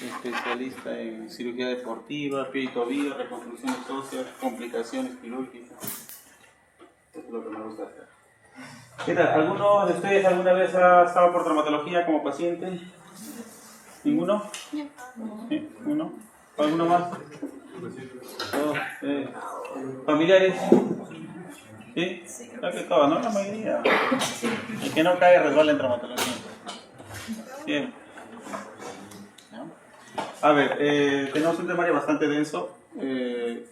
especialista en cirugía deportiva, pie y tobillo, reconstrucciones óseas, complicaciones quirúrgicas. Eso es lo que me gusta hacer. ¿Qué tal? ¿Alguno de ustedes alguna vez ha estado por traumatología como paciente? ¿Ninguno? Sí, ¿uno? ¿Alguno más? Dos, ¿familiares? ¿Sí? Creo que todos, ¿no? La mayoría. El que no cae resbala en traumatología. Bien. A ver, tenemos un temario bastante denso.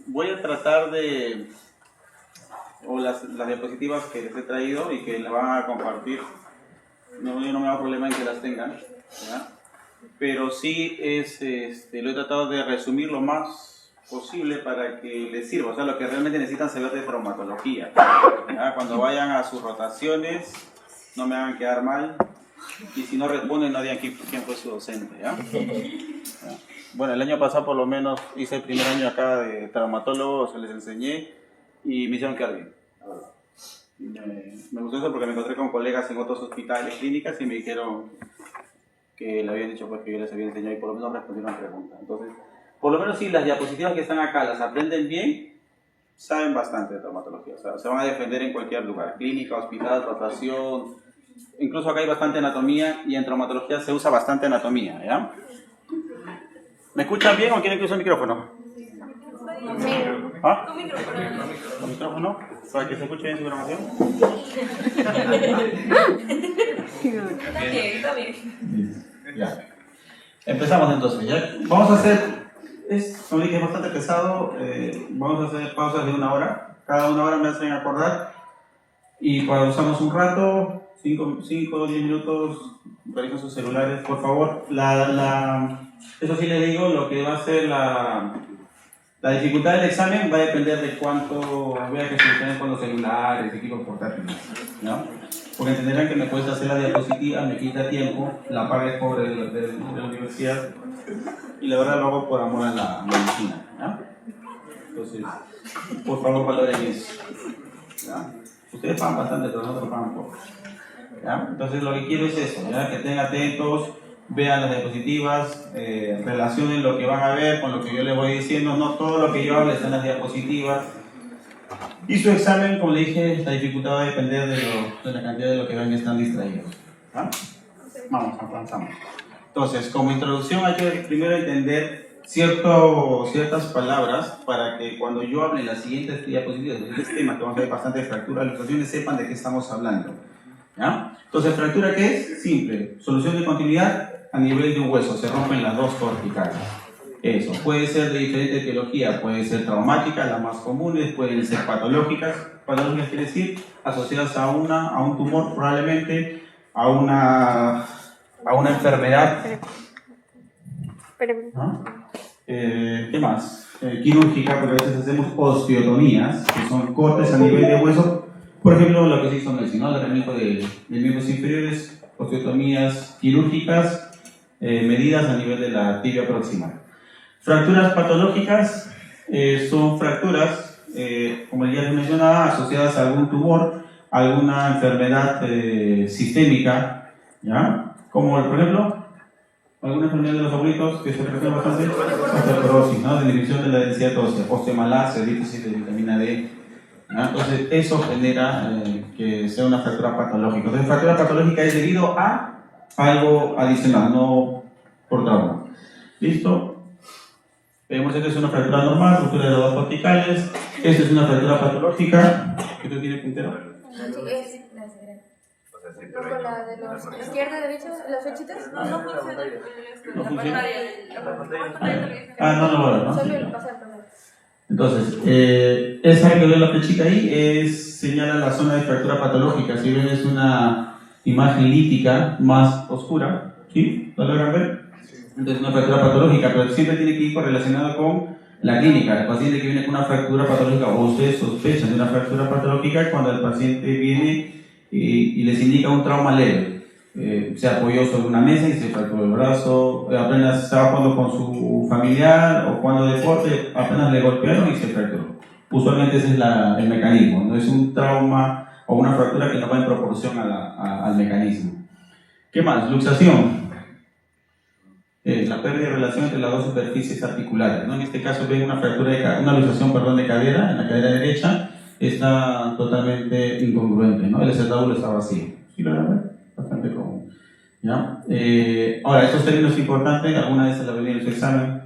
Voy a tratar de... o las diapositivas que les he traído y que las van a compartir. No, yo no me hago problema en que las tengan, ¿ya? Pero sí lo he tratado de resumir lo más posible para que les sirva, o sea, lo que realmente necesitan saber de traumatología, ¿ya? Cuando vayan a sus rotaciones, no me hagan quedar mal, y si no responden, no digan quién fue su docente, ¿ya? ¿Ya? Bueno, el año pasado por lo menos hice el primer año acá de traumatólogo, se les enseñé y me hicieron quedar bien. Me gustó eso porque me encontré con colegas en otros hospitales, clínicas, y me dijeron que le habían dicho pues que yo les había enseñado y por lo menos respondieron preguntas. Entonces, por lo menos si las diapositivas que están acá las aprenden bien, saben bastante de traumatología. O sea, se van a defender en cualquier lugar, clínica, hospital, rotación. Incluso acá hay bastante anatomía y en traumatología se usa bastante anatomía, ¿ya? ¿Me escuchan bien o quieren que use el micrófono? ¿Ah? ¿Con micrófono? ¿Para que se escuche bien su grabación? Está bien. Ya. Empezamos entonces, ¿ya? Vamos a hacer, como dije, es bastante pesado, vamos a hacer pausas de 1 hora. Cada 1 hora me hacen acordar y pausamos un rato, 5 o 10 minutos, revisen sus celulares, por favor. Eso sí les digo, lo que va a ser la dificultad del examen va a depender de cuánto vea que se solucionen con los celulares, equipos portátiles, ¿no? Porque entenderán que me cuesta hacer la diapositiva, me quita tiempo, la paga es pobre de la universidad y la verdad lo hago por amor a la medicina, ¿no? Entonces, por favor valoren eso, ¿ya? Ustedes pagan bastante, pero nosotros pagan poco, ¿ya? Entonces lo que quiero es eso, ¿ya? Que estén atentos, vean las diapositivas, relacionen lo que van a ver con lo que yo les voy diciendo, no todo lo que yo hable está en las diapositivas. Y su examen, como le dije, la dificultad va a depender de la cantidad de lo que vean que están distraídos. ¿Ah? Vamos, avanzamos. Entonces, como introducción hay que primero entender ciertas palabras para que cuando yo hable en las siguientes diapositivas de este tema, que vamos a ver bastante fractura, los pacientes sepan de qué estamos hablando. ¿Ya? Entonces, ¿fractura qué es? Simple. Solución de continuidad a nivel de un hueso. Se rompen las dos corticales. Eso. Puede ser de diferente etiología. Puede ser traumática, las más comunes. Pueden ser patológicas. Patológicas quiere decir asociadas a un tumor probablemente, a una enfermedad. ¿No? ¿Qué más? Quirúrgica, porque a veces hacemos osteotomías, que son cortes a nivel de hueso. Por ejemplo, lo que se hizo en el tratamiento de miembros inferiores, osteotomías quirúrgicas, medidas a nivel de la tibia proximal. Fracturas patológicas son fracturas, como ya les mencionaba, asociadas a algún tumor, alguna enfermedad sistémica, ¿ya? Como por ejemplo, alguna enfermedad de los abuelitos que se refiere bastante, osteoporosis, ¿no? Disminución de la densidad ósea, osteomalacia, déficit de vitamina D. Entonces, eso genera que sea una fractura patológica. Entonces, fractura patológica es debido a algo adicional, no por trauma. ¿Listo? Vemos que esta es una fractura normal, ruptura de las dos corticales. Esta es una fractura patológica. ¿Qué tú tienes, puntero? Con la de los izquierda, derecha, las flechitas. No funciona. ¿No funciona? No. ¿no? Solo el pasar. Entonces, esa que ve la flechita ahí señala la zona de fractura patológica. Si ven, es una imagen lítica más oscura. ¿Sí? ¿Lo logran ver? Entonces, una fractura patológica, pero siempre tiene que ir correlacionado con la clínica. El paciente que viene con una fractura patológica, o ustedes sospechan de una fractura patológica, cuando el paciente viene y les indica un trauma leve. Se apoyó sobre una mesa y se fracturó el brazo, apenas estaba jugando con su familiar o jugando deporte, apenas le golpearon y se fracturó. Usualmente ese es el mecanismo, no es un trauma o una fractura que no va en proporción al mecanismo. ¿Qué más? Luxación. la pérdida de relación entre las dos superficies articulares, ¿no? En este caso ven una fractura una luxación, perdón, de cadera, en la cadera derecha, está totalmente incongruente, ¿no? El acetábulo está vacío. ¿Sí lo van a ver? Bastante común. ¿Ya? Ahora, estos términos importantes, alguna vez se la ven en su examen.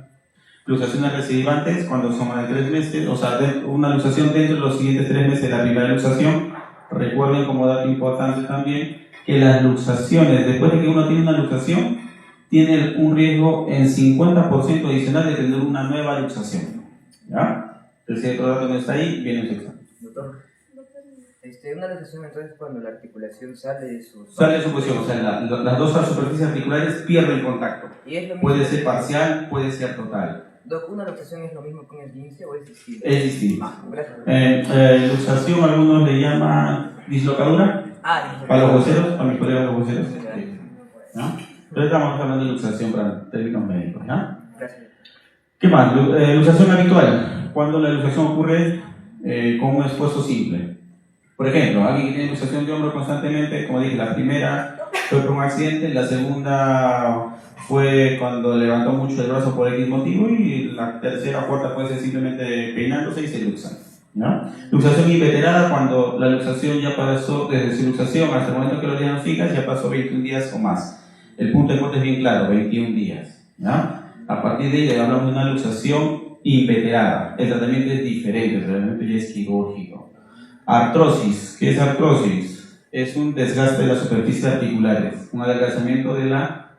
Luxaciones recidivantes cuando son más de 3 meses, o sea, una luxación dentro de los siguientes 3 meses de la primera luxación. Recuerden como dato importante también que las luxaciones, después de que uno tiene una luxación, tiene un riesgo en 50% adicional de tener una nueva luxación. ¿Ya? Entonces, si otro dato no está ahí, viene en su examen. Doctor, una luxación entonces cuando la articulación sale de su posición, o sea, las dos superficies articulares pierden contacto. ¿Y es lo mismo? Puede ser parcial, puede ser total. Doc, ¿una luxación es lo mismo que un esguince o es distinto? Es distinto. Gracias. Luxación, algunos le llaman dislocadura. Para los hueseros, para mis colegas los hueseros. ¿No? Pero estamos hablando de luxación para términos médicos. ¿Ya? Gracias. ¿Qué más? Luxación habitual. Cuando la luxación ocurre con un esfuerzo simple. Por ejemplo, alguien que tiene luxación de hombro constantemente, como dije, la primera fue por un accidente, la segunda fue cuando levantó mucho el brazo por X motivo y la tercera o cuarta puede ser simplemente peinándose y se luxa. ¿No? Luxación inveterada, cuando la luxación ya pasó desde su luxación hasta el momento que lo diagnosticas, ya pasó 21 días o más. El punto de corte es bien claro, 21 días. ¿No? A partir de ahí hablamos de una luxación inveterada. El tratamiento es diferente, el tratamiento ya es quirúrgico. Artrosis. ¿Qué es artrosis? Es un desgaste de las superficies articulares, un adelgazamiento de la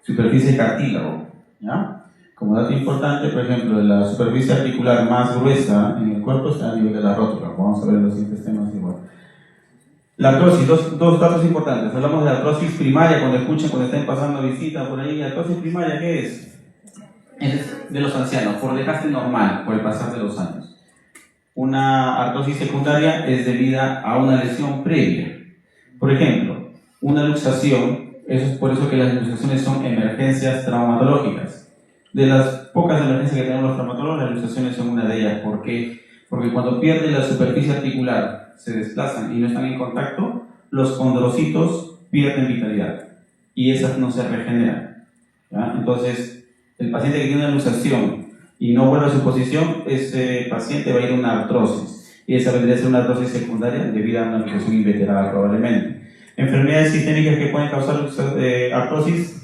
superficie cartílago. ¿Ya? Como dato importante, por ejemplo, la superficie articular más gruesa en el cuerpo está a nivel de la rótula. Vamos a ver los siguientes temas igual. La artrosis, dos datos importantes. Hablamos de artrosis primaria, cuando estén pasando visita por ahí. ¿Artrosis primaria qué es? Es de los ancianos, por desgaste normal, por el pasar de los años. Una artrosis secundaria es debida a una lesión previa. Por ejemplo, una luxación, eso es por eso que las luxaciones son emergencias traumatológicas. De las pocas emergencias que tenemos los traumatólogos, las luxaciones son una de ellas. ¿Por qué? Porque cuando pierden la superficie articular, se desplazan y no están en contacto, los condrocitos pierden vitalidad y esas no se regeneran. ¿Ya? Entonces, el paciente que tiene una luxación y no vuelve a su posición, ese paciente va a ir a una artrosis y esa vendría a ser una artrosis secundaria debido a una luxación inveterada probablemente. Enfermedades sistémicas que pueden causar artrosis.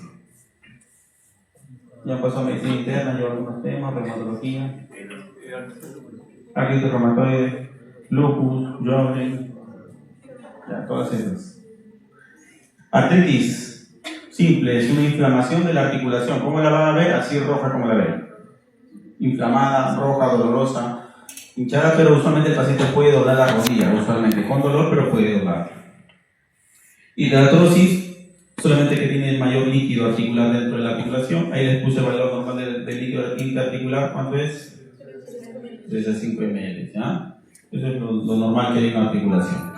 Ya pasó a medicina interna, lleva algunos temas, reumatología, artritis reumatoide, lupus, Sjögren, ya, todas esas. Artritis simple es una inflamación de la articulación. ¿Cómo la van a ver? Así roja como la ven. Inflamada, roja, dolorosa, hinchada, pero usualmente el paciente puede doblar la rodilla, usualmente con dolor, pero puede doblar. Y la artrosis, solamente que tiene el mayor líquido articular dentro de la articulación. Ahí les puse el valor normal del líquido interarticular. ¿Cuánto es? 3 a 5 ml. ¿Ya? Eso es lo normal que hay en la articulación.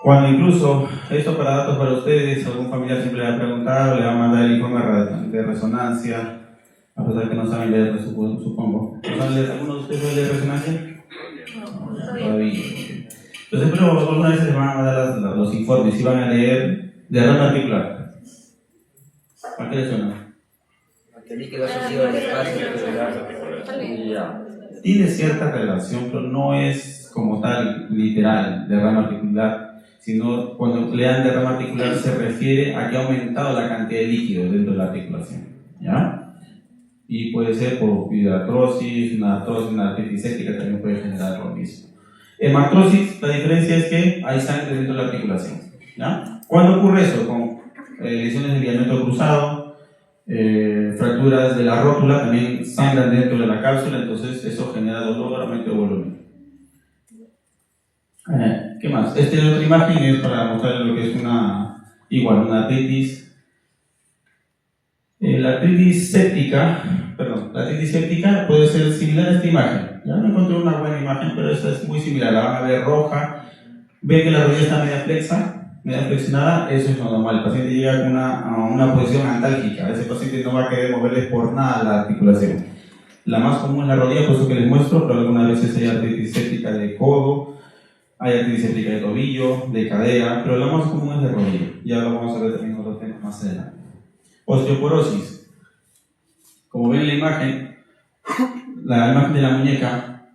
Cuando incluso, esto para datos para ustedes, algún familiar siempre le ha preguntado, le va a mandar el informe de resonancia, a pesar que no saben leer, supongo. ¿Saben leer? ¿Alguno de ustedes sabe leer resonancia? No, todavía. Entonces, pero alguna vez les van a mandar los informes y van a leer derrame articular. ¿A qué le suena? El líquido asociado al espacio Ya. Tiene cierta relación, pero no es como tal literal derrame articular, sino cuando le dan derrame articular se refiere a que ha aumentado la cantidad de líquido dentro de la articulación. ¿Ya? Y puede ser por artrosis, una artritis séptica también puede generar lo mismo. Hemartrosis, la diferencia es que hay sangre dentro de la articulación. ¿Ya? ¿Cuándo ocurre eso? Con lesiones del ligamento cruzado, fracturas de la rótula, también sangran dentro de la cápsula, entonces eso genera dolor, aumento de volumen. ¿Qué más? Esta es otra imagen, es para mostrar lo que es una artritis. La artritis séptica puede ser similar a esta imagen. Ya no encontré una buena imagen, pero esta es muy similar. La van a ver roja. Ven que la rodilla está media flexionada. Eso es lo normal. El paciente llega a una posición antálgica. Ese paciente no va a querer moverle por nada la articulación. La más común es la rodilla, por eso que les muestro, pero algunas veces hay artritis séptica de codo, hay artritis séptica de tobillo, de cadera, pero la más común es de rodilla. Ya lo vamos a ver también en otros temas más adelante. Osteoporosis. Como ven en la imagen de la muñeca,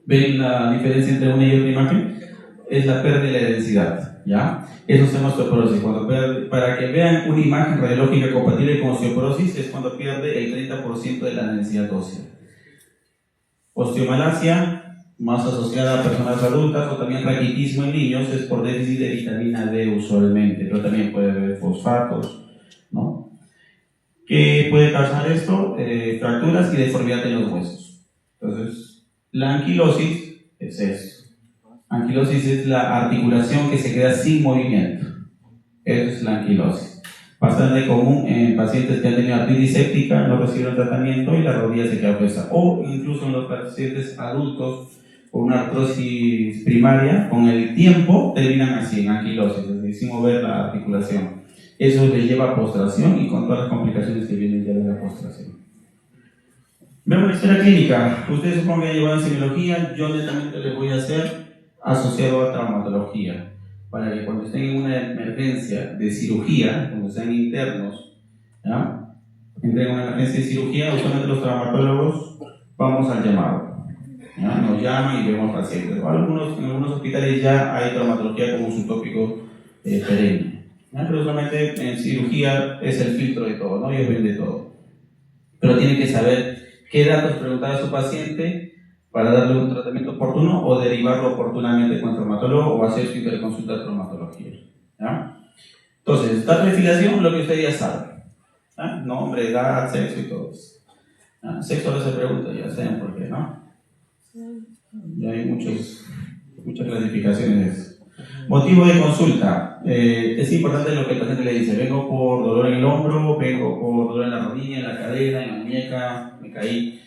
ven la diferencia entre una y otra imagen, es la pérdida de densidad, ¿ya? Eso se llama osteoporosis. Para que vean una imagen radiológica compatible con osteoporosis es cuando pierde el 30% de la densidad ósea. Osteomalacia, más asociada a personas adultas, o también raquitismo en niños, es por déficit de vitamina D usualmente, pero también puede haber fosfatos, ¿no? ¿Qué puede causar esto? Fracturas y deformidad en los huesos. Entonces, la anquilosis es eso. Anquilosis es la articulación que se queda sin movimiento. Eso es la anquilosis. Bastante común en pacientes que han tenido artritis séptica, no recibieron tratamiento y la rodilla se queda presa. O incluso en los pacientes adultos con una artrosis primaria, con el tiempo terminan así, en anquilosis, es decir, sin mover la articulación. Eso les lleva a postración y con todas las complicaciones que vienen ya de la postración. Vemos la historia clínica. Ustedes supongo que ya llevan semiología, yo netamente les voy a hacer asociado a traumatología, para que cuando estén en una emergencia de cirugía, cuando sean internos, ¿ya? Entren en una emergencia de cirugía, usualmente los traumatólogos vamos al llamado, ¿ya? Nos llaman y vemos pacientes. En algunos hospitales ya hay traumatología como un subtópico perenne, ¿ya? Pero usualmente en cirugía es el filtro de todo, ¿no? Ellos ven de todo. Pero tienen que saber qué datos preguntar a su paciente para darle un tratamiento oportuno o derivarlo oportunamente con el traumatólogo o hacer su interconsulta de traumatología, ¿ya? Entonces, datos de filiación, lo que usted ya sabe, ¿ya? Nombre, edad, sexo y todo eso, ¿ya? Sexo no se pregunta, ya saben por qué, ¿no? Ya hay muchas clasificaciones de eso. Motivo de consulta, es importante lo que el paciente le dice: vengo por dolor en el hombro, vengo por dolor en la rodilla, en la cadera, en la muñeca, me caí.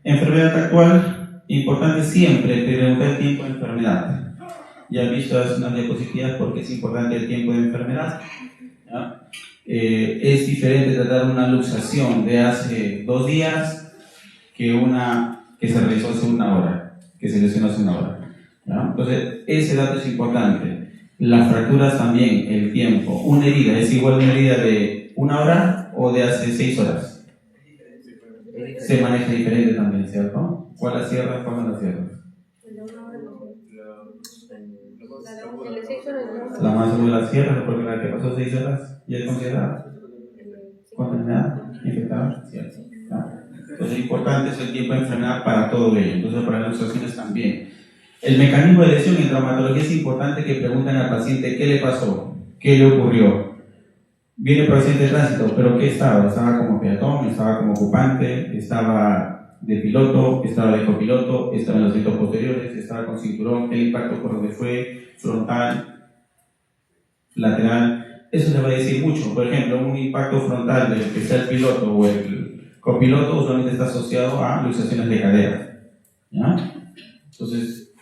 Enfermedad actual. Importante siempre preguntar el tiempo de enfermedad. Ya he visto hace unas diapositivas porque es importante el tiempo de enfermedad, ¿ya? Es diferente tratar una luxación de hace 2 días que una que se realizó hace 1 hora, que se lesionó hace 1 hora, ¿ya? Entonces, ese dato es importante. Las fracturas también, el tiempo. Una herida es igual a una herida de 1 hora o de hace 6 horas. Se maneja diferente también, ¿cierto? ¿Cuál la cierra? ¿Cuál no la cierra? La más segura la cierra, porque la que pasó 6 horas ya es considerada contaminada, infectada, ¿cierto? ¿Ya? Entonces, importante es el tiempo de enfermedad para todo ello. Entonces, para las luxaciones también. El mecanismo de lesión en traumatología es importante que pregunten al paciente qué le pasó, qué le ocurrió. Viene por accidente de tránsito, pero ¿qué estaba? ¿Estaba como peatón? ¿Estaba como ocupante? ¿Estaba de piloto? ¿Estaba de copiloto? ¿Estaba en los asientos posteriores? ¿Estaba con cinturón? ¿El impacto por donde fue? ¿Frontal? ¿Lateral? Eso le va a decir mucho. Por ejemplo, un impacto frontal del que sea el piloto o el copiloto usualmente está asociado a luxaciones de cadera, ¿ya? Entonces,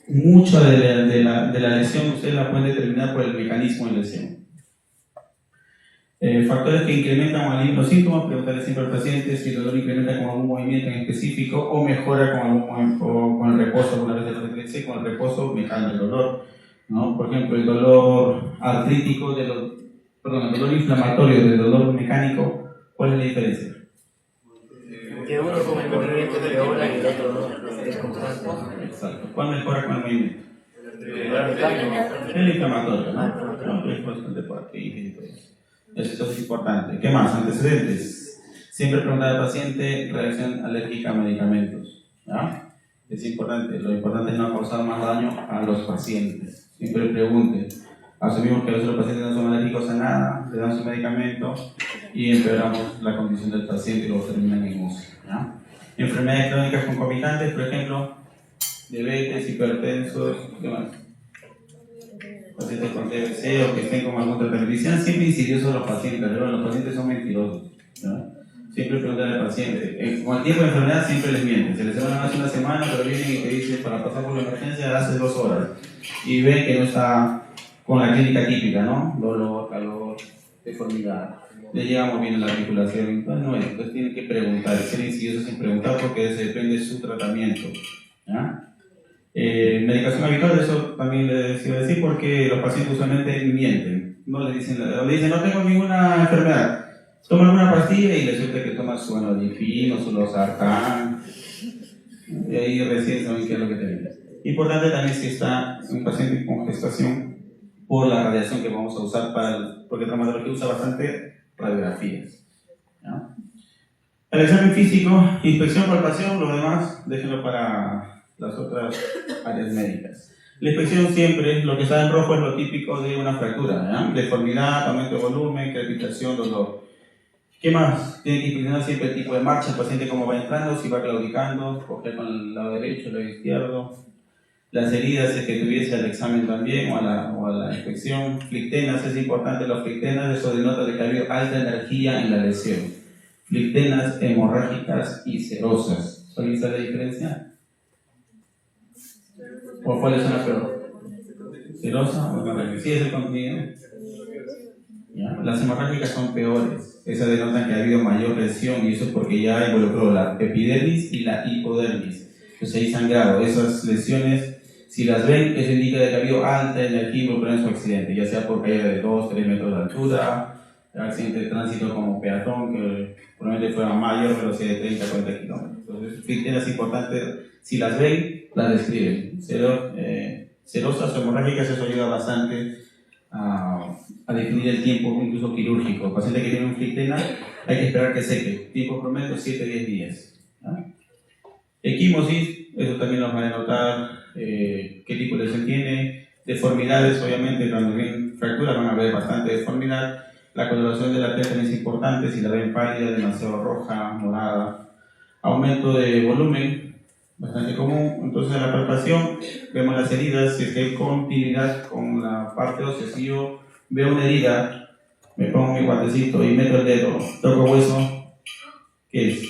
mucho de la lesión ustedes la pueden determinar por el mecanismo de lesión. Factores que incrementan o alivian los síntomas, preguntarle siempre al paciente si el dolor incrementa con algún movimiento en específico o mejora con el reposo. Alguna vez el paciente dice con el reposo me calma el dolor, ¿no? Por ejemplo, el dolor artrítico, el dolor inflamatorio del dolor mecánico, ¿cuál es la diferencia? Que uno con el movimiento mejora y el otro no, es constante. Exacto. ¿Cuál mejora con el movimiento? El inflamatorio, ¿no? Es bastante por aquí y todo eso. Eso es importante. ¿Qué más? Antecedentes. Siempre preguntar al paciente reacción alérgica a medicamentos, ¿ya? Es importante. Lo importante es no causar más daño a los pacientes. Siempre pregunte. Asumimos que los pacientes no son alérgicos a nada, le dan su medicamento y empeoramos la condición del paciente y lo terminan en UCI, ¿ya? Enfermedades crónicas concomitantes, por ejemplo, diabetes, hipertensos, ¿qué más? Pacientes con TBC o que estén con algún tratamiento. Sean siempre insidiosos los pacientes, pero los pacientes son mentirosos, ¿no? Siempre preguntar al paciente. Con el tiempo de enfermedad siempre les mienten. Se les van hace 1 semana, pero vienen y te dicen para pasar por la emergencia hace 2 horas. Y ven que no está con la clínica típica, ¿no? Dolor, calor, deformidad. Le llegamos bien a la articulación. Entonces tienen que preguntar, ser insidiosos en preguntar porque eso depende de su tratamiento, ¿ya? Medicación habitual, eso también les iba a decir porque los pacientes usualmente mienten, no le dicen no tengo ninguna enfermedad, Toman una pastilla y resulta que toman su anodifino, su losartán, y ahí recién saben qué es lo que tienen. Importante también si está un paciente con gestación por la radiación que vamos a usar porque el traumatología usa bastante radiografías. ¿Ya? El examen físico, inspección, palpación, lo demás déjenlo para las otras áreas médicas. La inspección siempre, lo que está en rojo es lo típico de una fractura, ¿ya? Deformidad, aumento de volumen, crepitación, dolor. ¿Qué más? Tiene que inspeccionar siempre el tipo de marcha, el paciente cómo va entrando, si va claudicando, coger con el lado derecho, el lado izquierdo. Las heridas, si es que tuviese al examen también o a la inspección. Flictenas, es importante los flictenas, eso denota de que ha habido alta energía en la lesión. Flictenas hemorrágicas y serosas. ¿Alguien sabe la diferencia? ¿O cuáles son las peor? ¿Serosa o hemorrágica? Sí, es el contenido. ¿Ya? Las hemorrágicas son peores. Esas denotan que ha habido mayor lesión y eso es porque ya involucró la epidermis y la hipodermis. Entonces hay sangrado. Esas lesiones, si las ven, eso indica que ha habido alta energía involucrada en su accidente, ya sea por caída de 2-3 metros de altura, accidente de tránsito como peatón, que probablemente fuera a mayor velocidad de 30-40 kilómetros. Entonces, es importante, si las ven, las describen. Serosas o hemorrágicas, eso ayuda bastante a definir el tiempo, incluso quirúrgico. El paciente que tiene un flictena, hay que esperar que seque. Tiempo promedio 7-10 días. ¿Ya? Equimosis, eso también lo van a notar, qué tipo de lesión tiene. Deformidades, obviamente, cuando ven fractura van a ver bastante deformidad. La coloración de la piel también es importante, si la ven pálida, demasiado roja, morada. Aumento de volumen, bastante común. Entonces, en la palpación vemos las heridas, si es que hay continuidad con la parte ósea. Si yo veo una herida, me pongo mi guantecito y meto el dedo, toco hueso, ¿qué es?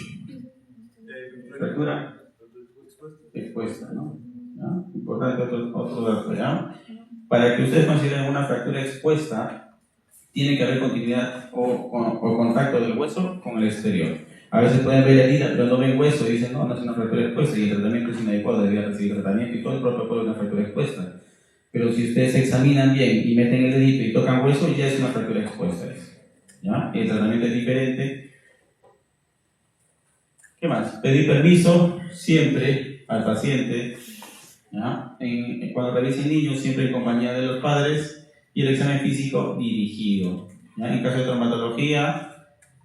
Fractura expuesta, ¿no? ¿Ya? Importante otro dato, ¿ya? Para que ustedes consideren una fractura expuesta, tiene que haber continuidad o contacto del hueso con el exterior. A veces pueden ver la herida, pero no ven hueso y dicen, no, no es una fractura expuesta y el tratamiento es inadecuado, debería recibir tratamiento y todo el protocolo es una fractura expuesta. Pero si ustedes se examinan bien y meten el dedito y tocan hueso, ya es una fractura expuesta. ¿Ya? Y el tratamiento es diferente. ¿Qué más? Pedir permiso siempre al paciente, ¿ya? Cuando revisen niños, siempre en compañía de los padres, y el examen físico dirigido. ¿Ya? En caso de traumatología,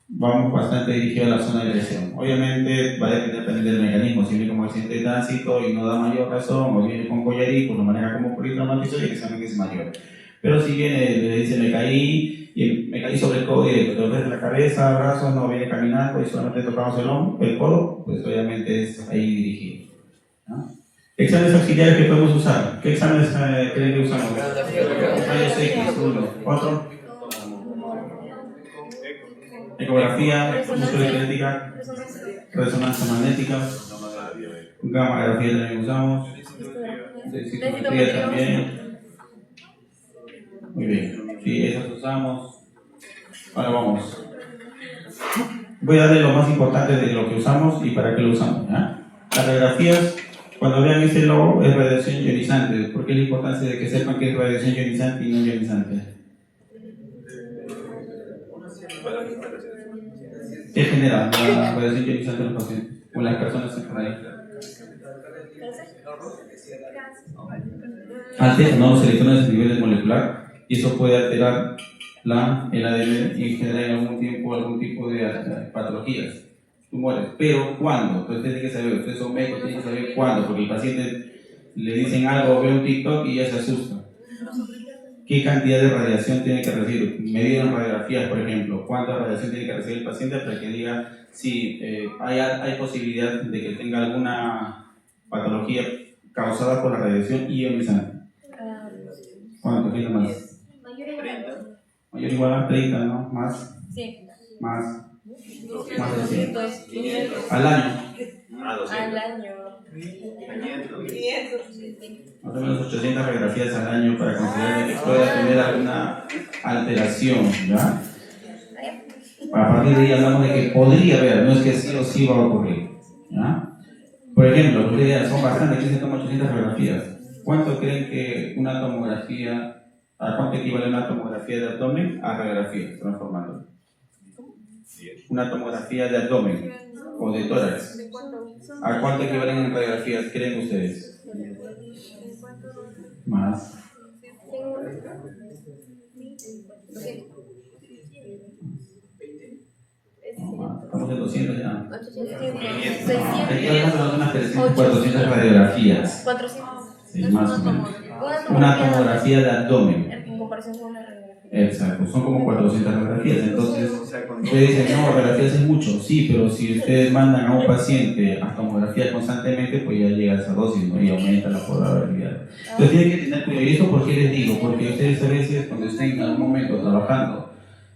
vamos bastante dirigido a la zona de lesión. Obviamente va a depender también del mecanismo. Si viene como accidente de tránsito y no da mayor razón, o viene con collarí, pues lo maneja como politraumático y el examen es mayor. Pero si viene, le dice me caí sobre el codo directo, te ves la cabeza, brazos, no viene caminando y solamente tocamos el codo, pues obviamente es ahí dirigido. ¿No? Exámenes auxiliares que podemos usar. ¿Qué exámenes creen que usamos? Rayos X, uno. ¿Otro? Ecografía, musculoesquelética, resonancia magnética, gammagrafía también usamos, citometría también. Muy bien, sí, esas usamos. Ahora vamos. Voy a darle lo más importante de lo que usamos y para qué lo usamos. ¿Ya? Las radiografías, cuando vean ese logo, es radiación ionizante. ¿Por qué la importancia de que sepan que es radiación ionizante y no ionizante? ¿Qué genera la radiación ionizante en los pacientes o en las personas en general? Altera, no, los electrones a nivel molecular y eso puede alterar el ADN y generar en algún tiempo algún tipo de patologías, tumores. Pero ¿cuándo? Entonces tienen que saber, ustedes son médicos, tienen que saber cuándo, porque el paciente le dicen algo, ve un TikTok y ya se asusta. ¿Qué cantidad de radiación tiene que recibir? Medido en radiografías, por ejemplo, ¿cuánta radiación tiene que recibir el paciente para que diga si hay posibilidad de que tenga alguna patología causada por la radiación ionizante? ¿Cuánto? ¿Qué más? Mayor o igual a 30, ¿no? Más. Sí. Más. Más de 100. Al año. Al año. 500. Más o menos 800 radiografías al año para considerar que pueda tener alguna alteración, ¿ya? A partir de ahí hablamos de que podría haber, no es que sí o sí va a ocurrir, ¿ya? Por ejemplo, ustedes son bastantes, aquí se toman 800 radiografías. ¿Cuánto creen que una tomografía, a cuánto equivale una tomografía de abdomen a radiografía, transformándolo? una tomografía de abdomen o de tórax? ¿De cuánto? ¿A cuánto equivalen en radiografías, creen ustedes? Más. Estamos en 200 ya. 800. Aquí hablamos de unas 300, 400 radiografías. 400. Sí, más o menos. Una tomografía de abdomen. En comparación con una radiografía. Exacto, son como 400 radiografías. Entonces, ustedes dicen, no, radiografías es mucho. Sí, pero si ustedes mandan a un paciente a tomografía constantemente, pues ya llega a esa dosis, ¿no? Y aumenta la probabilidad. Entonces, tienen que tener cuidado. ¿Y esto por qué les digo? Porque ustedes a veces, cuando estén en algún momento trabajando,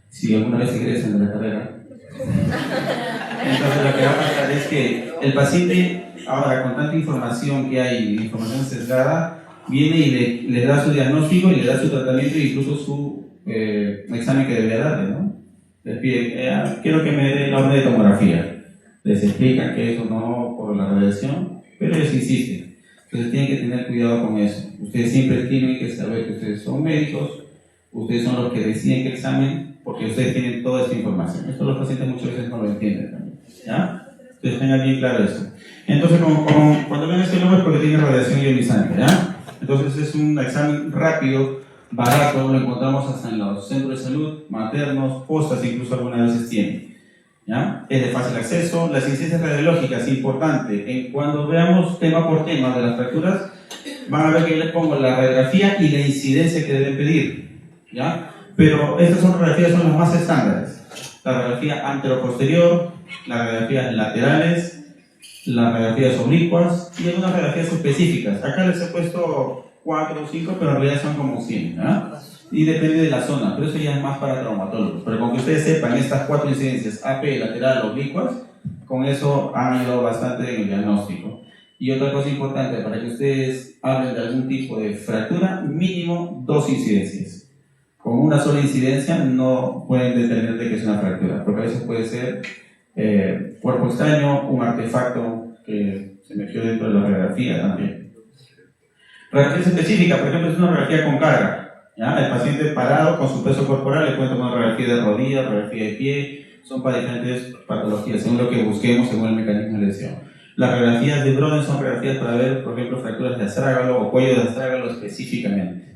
si alguna vez egresan de la carrera, entonces lo que va a pasar es que el paciente, ahora con tanta información que hay, información sesgada, viene y le da su diagnóstico y le da su tratamiento e incluso su examen que debe darle, ¿no? Les pide, quiero que me dé la orden de tomografía. Les explican que eso no por la radiación, pero ellos insisten. Entonces tienen que tener cuidado con eso. Ustedes siempre tienen que saber que ustedes son médicos, ustedes son los que deciden qué examen, porque ustedes tienen toda esta información. Esto los pacientes muchas veces no lo entienden también, ¿ya? Entonces tengan bien claro eso. Entonces, cuando ven este logo es porque tiene radiación ionizante, ¿ya? Entonces es un examen rápido, barato, lo encontramos hasta en los centros de salud, maternos, postas, incluso algunas veces tienen, ¿ya? Es de fácil acceso. Las incidencias radiológicas, importante, cuando veamos tema por tema de las fracturas, van a ver que yo les pongo la radiografía y la incidencia que deben pedir, ¿ya? Pero estas radiografías son las más estándares. La radiografía antero-posterior, las radiografías laterales, las radiografías oblicuas y algunas radiografías específicas. Acá les he puesto 4 o 5, pero en realidad son como 100, ¿no? Y depende de la zona, pero eso ya es más para traumatólogos. Pero con que ustedes sepan estas 4 incidencias, AP, lateral, oblicuas, con eso han ayudado bastante en el diagnóstico. Y otra cosa importante, para que ustedes hablen de algún tipo de fractura, mínimo 2 incidencias. Con una sola incidencia no pueden determinar de que es una fractura, porque a veces puede ser cuerpo extraño, un artefacto que se metió dentro de la radiografía también. Radiografías específicas, por ejemplo, es una radiografía con carga, ¿ya? El paciente parado con su peso corporal le cuenta con una radiografía de rodilla, radiografía de pie, son para diferentes patologías, según lo que busquemos, según el mecanismo de lesión. Las radiografías de Broden son radiografías para ver, por ejemplo, fracturas de astrágalo o cuello de astrágalo específicamente.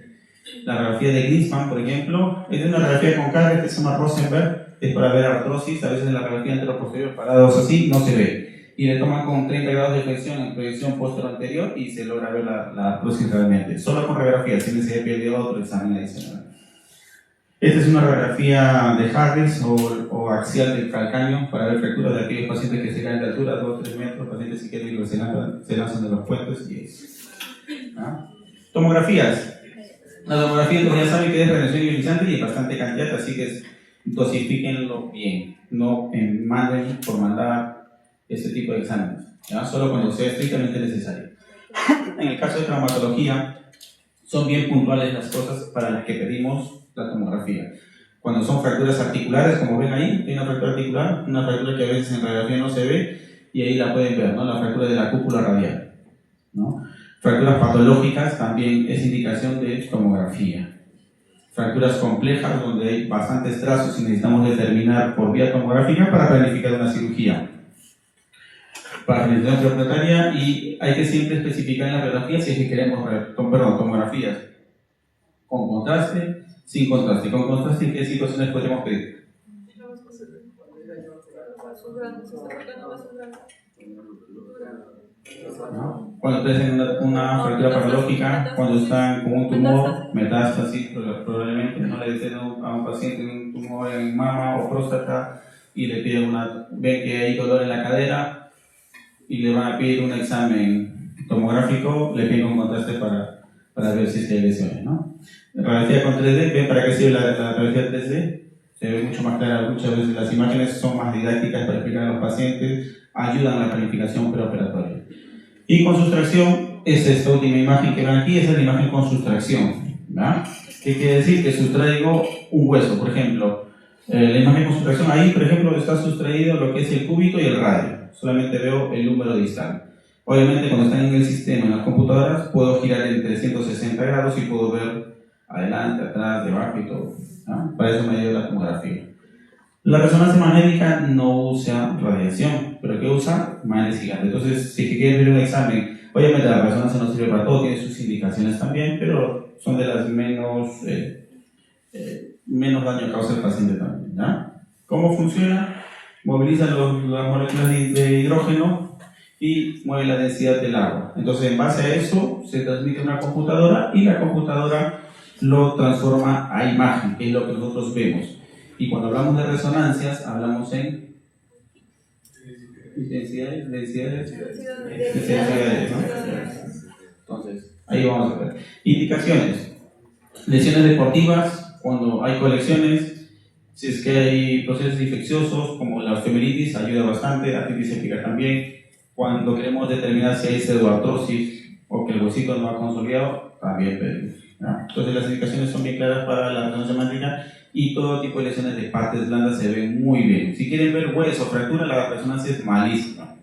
La radiografía de Griezmann, por ejemplo, es una radiografía con carga que se llama Rosenberg, es para ver artrosis. A veces en la radiografía anteroposterior parados así no se ve. Y le toman con 30 grados de flexión en proyección posterior y se logra ver la artrosis realmente. Solo con radiografía, sin necesidad de pedir otro examen adicional. Esta es una radiografía de Harris o axial del calcáneo para ver fracturas de aquellos pacientes que se caen de altura, 2 o 3 metros, pacientes psiquiátricos que se lanzan de los puentes y eso. ¿Ah? Tomografías. La tomografía, como ya saben que es radiación ionizante y es bastante cantidad, así que dosifíquenlo bien. No manden por mandar este tipo de exámenes, ¿ya? Solo cuando sea estrictamente necesario. En el caso de traumatología, son bien puntuales las cosas para las que pedimos la tomografía. Cuando son fracturas articulares, como ven ahí, hay una fractura articular, una fractura que a veces en radiografía no se ve, y ahí la pueden ver, ¿no? La fractura de la cúpula radial, ¿no? Fracturas patológicas también es indicación de tomografía. Fracturas complejas donde hay bastantes trazos y necesitamos determinar por vía tomográfica para planificar una cirugía. Para planificación preoperatoria, y hay que siempre especificar en la radiografía si es que queremos tomografías con contraste, sin contraste. Con contraste, ¿en qué situaciones podemos pedir? ¿No? Cuando tienen una fractura patológica, cuando están con un tumor, metástasis, probablemente no le dicen a un paciente un tumor en mama o próstata y le piden ven que hay dolor en la cadera y le van a pedir un examen tomográfico, le piden un contraste para ver si hay lesiones, ¿no? Radiografía con 3D, ¿ven para qué sirve la radiografía 3D? Se ve mucho más clara, muchas veces las imágenes son más didácticas para explicar a los pacientes, ayudan a la planificación preoperatoria. Y con sustracción es esta última imagen que ven aquí, esa es la imagen con sustracción, ¿verdad? ¿Qué quiere decir? Que sustraigo un hueso, por ejemplo. La imagen con sustracción, ahí por ejemplo está sustraído lo que es el cúbito y el radio, solamente veo el número distal. Obviamente cuando están en el sistema, en las computadoras, puedo girar en 360 grados y puedo ver adelante, atrás, debajo y todo, ¿no? Para eso me ayuda la tomografía. La resonancia magnética no usa radiación, pero ¿qué usa? Imágenes gigantes. Entonces, si quieren ver un examen, obviamente la resonancia no sirve para todo, tiene sus indicaciones también, pero son de las menos daño causa el paciente también, ¿ya? ¿Cómo funciona? Moviliza las moléculas de hidrógeno y mueve la densidad del agua. Entonces, en base a eso, se transmite a una computadora y la computadora lo transforma a imagen, que es lo que nosotros vemos. Y cuando hablamos de resonancias, hablamos en densidades, ¿no? Entonces, ahí vamos a ver. Indicaciones. Lesiones deportivas, cuando hay colecciones, si es que hay procesos infecciosos como la osteomielitis, ayuda bastante, la artritis séptica también. Cuando queremos determinar si hay pseudoartrosis o que el huesito no ha consolidado, también pedimos, ¿no? Entonces las indicaciones son bien claras para la resonancia magnética y todo tipo de lesiones de partes blandas se ven muy bien. Si quieren ver hueso o fractura, la resonancia es malísima,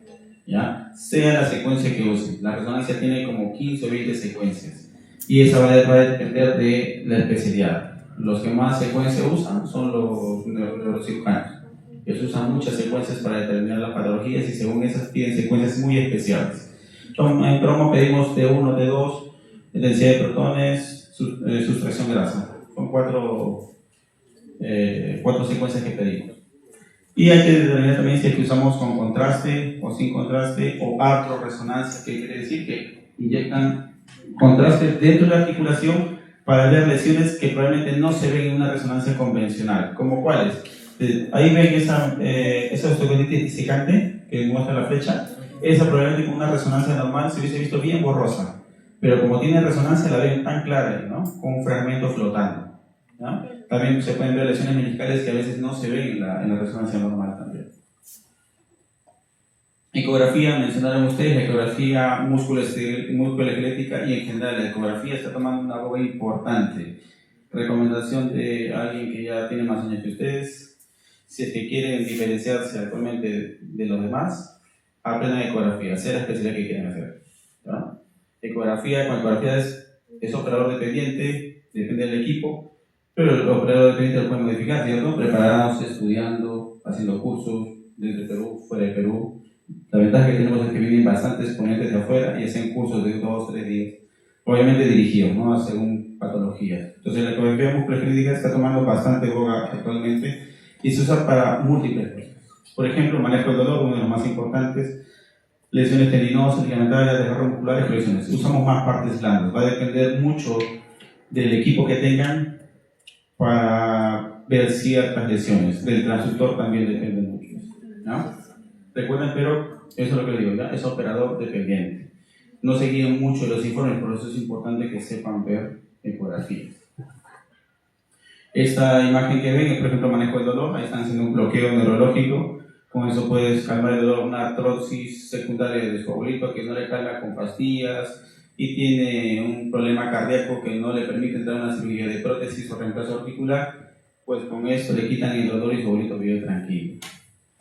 ¿ya? Sea la secuencia que use. La resonancia tiene como 15 o 20 secuencias y esa va a depender de la especialidad. Los que más secuencias usan son los neurocirujanos. Ellos usan muchas secuencias para determinar las patologías y según esas piden secuencias muy especiales. En cromo pedimos T1, T2, densidad de protones, sustracción grasa. Son cuatro secuencias que pedimos. Y hay que determinar también si es que usamos con contraste o sin contraste o artroresonancia, que quiere decir que inyectan contraste dentro de la articulación para ver lesiones que probablemente no se ven en una resonancia convencional. ¿Como cuáles? Ahí ven esa osteocondritis disecante que muestra la flecha. Esa probablemente con una resonancia normal se hubiese visto bien borrosa, pero como tiene resonancia la ven tan clara, ¿no? Con un fragmento flotando, ¿no? También se pueden ver lesiones meniscales que a veces no se ven en la resonancia normal también. Ecografía, mencionaron ustedes, la ecografía musculoesquelética y en general la ecografía está tomando una boga importante. Recomendación de alguien que ya tiene más años que ustedes, si es que quieren diferenciarse actualmente de los demás, aprendan ecografía, sea la especialidad que quieran hacer, ¿no? Ecografía, con ecografía es operador dependiente, depende del equipo, pero el operador dependiente lo puede modificar, ¿cierto? Preparándose, estudiando, haciendo cursos desde Perú, fuera de Perú. La ventaja que tenemos es que vienen bastantes ponentes de afuera y hacen cursos de 2 o 3 días, obviamente dirigidos, ¿no? Según patologías. Entonces la ecografía musculoesquelética está tomando bastante boga actualmente y se usa para múltiples cosas. Por ejemplo, manejo del dolor, uno de los más importantes, lesiones tendinosas, ligamentarias, desgarros musculares, lesiones. Usamos más partes blandas, va a depender mucho del equipo que tengan para ver ciertas lesiones. Del transductor también depende mucho, ¿no? Recuerden, pero eso es lo que les digo, ¿ya? Es operador dependiente. No se guían mucho los informes, por eso es importante que sepan ver ecografías. Esta imagen que ven es, por ejemplo, manejo del dolor. Ahí están haciendo un bloqueo neurológico. Con eso puedes calmar el dolor, una artrosis secundaria de su abuelito que no le calma con pastillas y tiene un problema cardíaco que no le permite entrar a una cirugía de prótesis o reemplazo articular. Pues con eso le quitan el dolor y su abuelito vive tranquilo,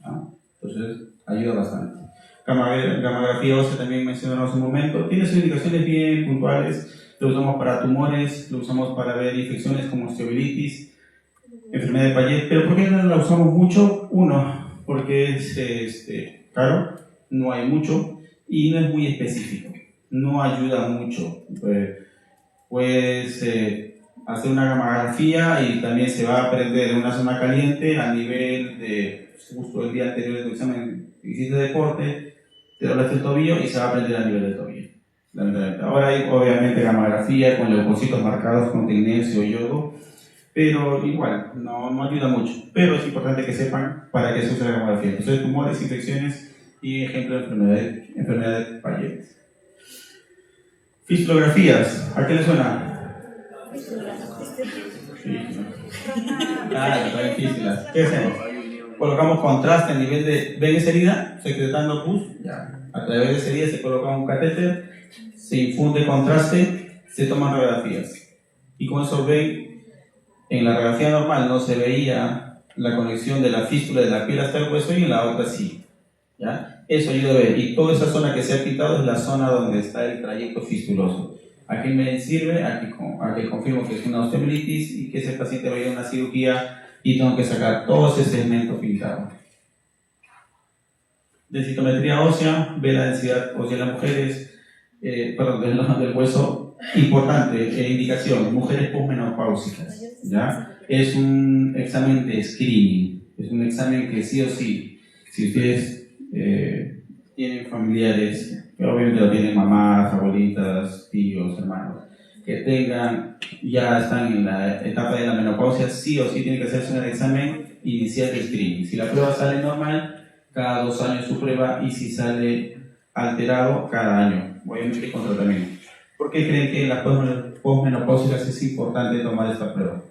¿no? Entonces, ayuda bastante. Gamografía ósea también mencionamos hace un momento. Tiene sus indicaciones bien puntuales. Lo usamos para tumores, lo usamos para ver infecciones como osteomielitis, enfermedad de Payet. ¿Pero por qué no la usamos mucho? Uno, porque es caro, no hay mucho y no es muy específico. No ayuda mucho. Puedes hacer una gamografía y también se va a aprender en una zona caliente a nivel de justo el día anterior de tu examen. Hiciste deporte, te doblaste el tobillo y se va a aprender a nivel del tobillo. Ahora hay obviamente gamografía con leucocitos marcados con tecnesio o yodo, pero igual no ayuda mucho. Pero es importante que sepan para qué se usa la gamografía. Entonces, tumores, infecciones y ejemplo de enfermedad de Payet. Fistulografías, ¿a qué le suena? Claro, fístulas. ¿Qué hacemos? Colocamos contraste a nivel de... ¿Ven esa herida? Secretando pus. Ya. A través de esa herida se coloca un catéter, se infunde contraste, se toman radiografías. Y con eso ven, en la radiografía normal no se veía la conexión de la fístula de la piel hasta el hueso y en la otra sí. ¿Ya? Eso ayuda a ver. Y toda esa zona que se ha quitado es la zona donde está el trayecto fistuloso. ¿A qué me sirve? A que confirmo que es una osteomielitis y que ese paciente va a ir a una cirugía y tengo que sacar todo ese segmento pintado. Densitometría ósea, ve la densidad ósea de las mujeres, del hueso. Importante, indicación, mujeres posmenopáusicas, ¿ya? Es un examen de screening, es un examen que sí o sí, si ustedes tienen familiares, pero obviamente lo tienen mamás, abuelitas, tíos, hermanos, que ya están en la etapa de la menopausia, sí o sí tiene que hacerse un examen inicial de screening. Si la prueba sale normal, cada 2 años su prueba, y si sale alterado, cada año, obviamente con tratamiento. ¿Por qué creen que en las posmenopáusicas es importante tomar esta prueba?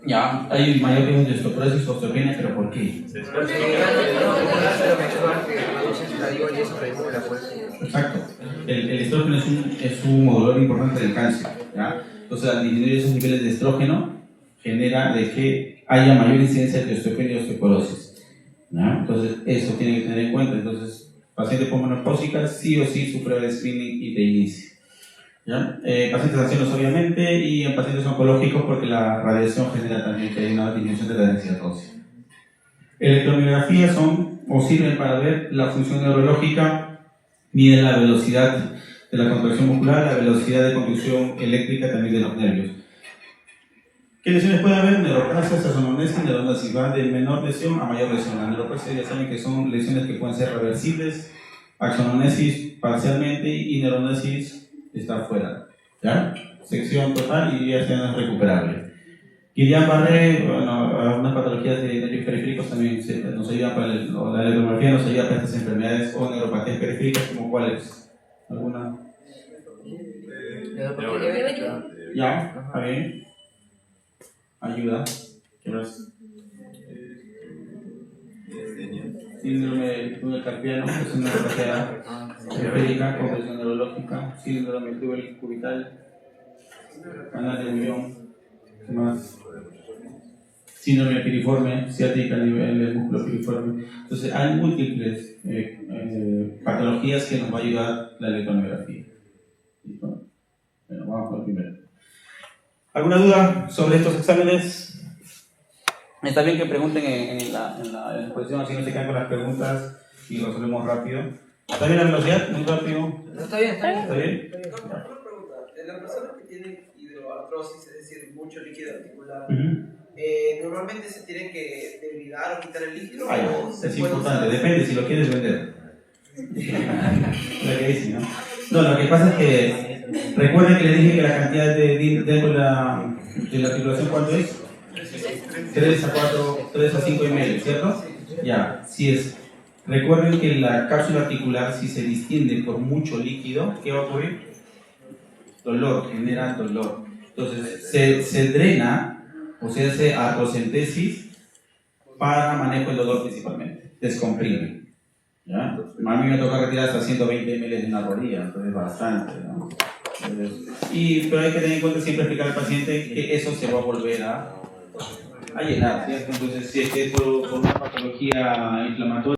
Ya, hay mayor riesgo de osteoporosis, osteopenia, pero ¿por qué? Exacto. El estrógeno es un modulador importante del cáncer, ¿ya? Entonces, al disminuir esos niveles de estrógeno, genera de que haya mayor incidencia de osteopenia y osteoporosis, ¿ya? Entonces, eso tiene que tener en cuenta. Entonces, pacientes posmenopáusicas, sí o sí su prueba de screening y de inicio, ¿ya? Pacientes ancianos, obviamente, y en pacientes oncológicos, porque la radiación genera también que hay una disminución de la densidad ósea. Electromiografías sirven para ver la función neurológica, miden la velocidad de la contracción muscular, la velocidad de conducción eléctrica también de los nervios. ¿Qué lesiones puede haber? Neuroplasias, axononesis, neuronesis, van de menor lesión a mayor lesión. Las neuroplasias ya saben que son lesiones que pueden ser reversibles, axononesis parcialmente y neuronesis está fuera, ¿ya? Sección total y ya es recuperable. Guillain-Barré, bueno, algunas patologías de nervios periféricos también nos ayudan para la electromografía nos ayuda para estas enfermedades o neuropatías periféricas, como cuáles. ¿Alguna? Ya, está bien. Ayuda. ¿Qué más? Síndrome del túnel carpiano, que es una neuropatía periférica, compresión neurológica. Síndrome del túnel cubital, canal de unión. ¿Qué más? Síndrome piriforme, ciática a nivel del músculo piriforme. Entonces, hay múltiples patologías que nos va a ayudar la electromiografía. ¿Listo? Bueno, vamos con el primero. ¿Alguna duda sobre estos exámenes? Está bien que pregunten en la exposición, así no se quedan con las preguntas y lo resolvemos rápido. ¿Está bien la velocidad? Muy rápido. Está bien, está bien. ¿Está bien? Una pregunta. En las personas que tienen hidroartrosis, es decir, mucho líquido articular, ¿normalmente se tiene que debridar o quitar el líquido? Es importante, depende si lo quieres vender. Lo que dice, ¿no? No, lo que pasa es que recuerden que les dije que la cantidad dentro de la articulación, ¿cuánto es? 3 a 5 ml, ¿cierto? Ya, si es. Recuerden que la cápsula articular, si se distiende por mucho líquido, ¿qué va a ocurrir? Dolor, genera dolor. Entonces, se drena, o se hace artrocentesis para manejo del dolor principalmente, descomprime. ¿Ya? A mí me toca retirar hasta 120 ml de una rodilla, entonces bastante, ¿no? Pero hay que tener en cuenta siempre explicar al paciente que eso se va a volver a llenar, ¿cierto? Entonces, si es que por una patología inflamatoria,